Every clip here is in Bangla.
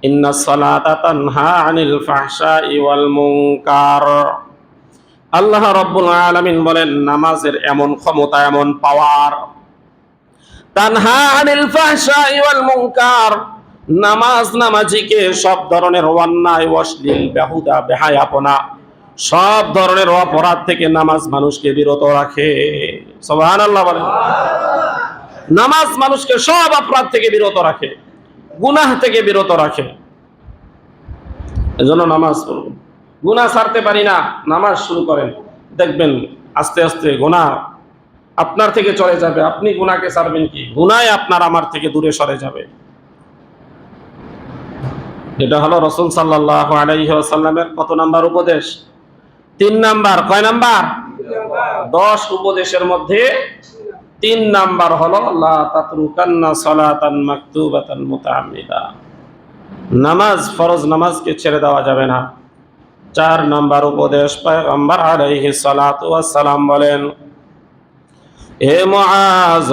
ইন্নাস সালাতা তানহা আনিল ফাহশাই ওয়াল মুনকার। আল্লাহ রাব্বুল আলামিন বলেন, নামাজের এমন ক্ষমতা, এমন পাওয়ার, তানহা আনিল ফাহশাই ওয়াল মুনকার, নামাজ নামাজিকে সব ধরনের অন্যায়, অশ্লীল, বেহুদা, বেহায়াপনা, সব ধরনের অপরাধ থেকে নামাজ মানুষকে বিরত রাখে। সুবহানাল্লাহ বলেন। নামাজ মানুষকে সব অপরাধ থেকে বিরত রাখে, গুনাহ থেকে বিরত রাখে। এজন্য নামাজ পড়ুন। গুনাহ ছাড়তে পারি না, নামাজ শুরু করেন, দেখবেন আস্তে আস্তে গুনাহ আপনার থেকে চলে যাবে। আপনি গুনাহকে ছাড়বেন কি? গুনাহ আপনার আমার থেকে দূরে সরে যাবে। এটা হলো রাসূল সাল্লাল্লাহু আলাইহি ওয়াসাল্লামের কত নাম্বার উপদেশ? 3 নাম্বার। কয় নাম্বার? 10 উপদেশের মধ্যে 3 নাম্বার হলো লা তাতরুকান্না সালাতান মাকতুবাতান মুতাআম্মিদা, নামাজ, ফরজ নামাজকে ছেড়ে দেওয়া যাবে না। 4 নাম্বার উপদেশ, পয়গম্বর আলাইহিস সালাতু ওয়াস সালাম বলেন, হে মুআজ,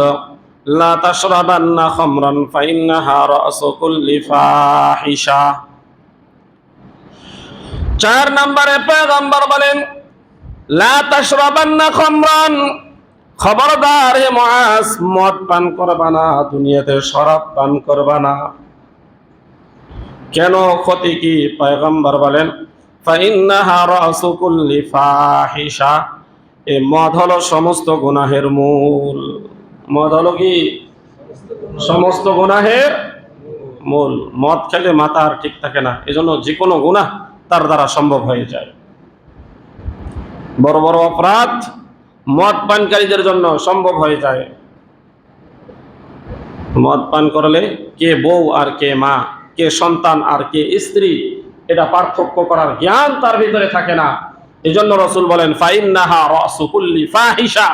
লা তাশরাবান্না খামরান ফাইন্নাহা রাসু কুল্লি ফাহিশা। 4 নম্বরে পয়গম্বর বলেন, লা তাশরাবান্না খামরান, খবরদার হে মুআজ, মদ পান করবা না, দুনিয়াতে শরাব পান করবা না। কেন? ক্ষতি কি? পয়গম্বর বলেন, ফাইন্নাহা রাসু কুল্লি ফাহিশা, এই মদ হলো সমস্ত গুনাহের মূল। মদ হলো কি? সমস্ত গুনাহের মূল। মদ খেলে মাথা আর ঠিক থাকে না, এজন্য যে কোনো গুনাহ তার দ্বারা সম্ভব হয়ে যায়। বড় বড় অপরাধ মদ পানকারীদের জন্য সম্ভব হয়ে যায়। মদ পান করলে কে বউ আর কে মা, কে সন্তান আর কে স্ত্রী, এটা পার্থক্য করার জ্ঞান তার ভিতরে থাকে না। এজন্য রাসূল বলেন, ফাইন্নাহা রাসু কুল্লি ফাহিশা,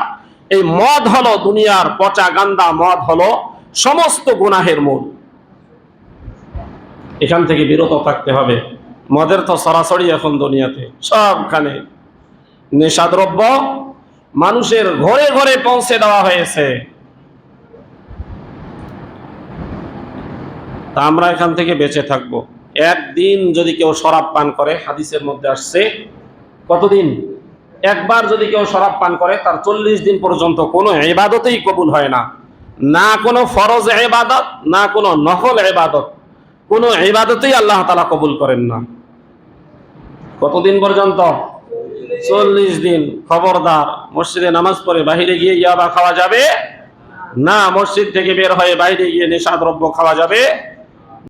এই মদ হলো দুনিয়ার পচা গান্দা, মদ হলো সমস্ত গুনাহের মূল। এখান থেকে বিরত থাকতে হবে। মদের তো সরাসরি এখন দুনিয়াতে সবখানে নেশাদ্রব্য মানুষের ঘরে ঘরে পৌঁছে দেওয়া হয়েছে। তা আমরা এখান থেকে বেঁচে থাকব। একদিন যদি কেউ শরাব পান করে, হাদিসের মধ্যে আসছে, কতদিন? একবার যদি কেউ শরাব পান করে, তার 40 দিন পর্যন্ত কোনো ইবাদতেই কবুল হয় না। না কোনো ফরজ ইবাদত, না কোনো নফল ইবাদত, কোনো ইবাদতেই আল্লাহ তাআলা কবুল করেন না। কতদিন পর্যন্ত? 40 দিন। খবরদার, মসজিদে নামাজ পড়ে বাইরে গিয়ে ইয়াবা খাওয়া যাবে না, মসজিদ থেকে বের হয়ে বাইরে গিয়ে নেশাদ্রব্য খাওয়া যাবে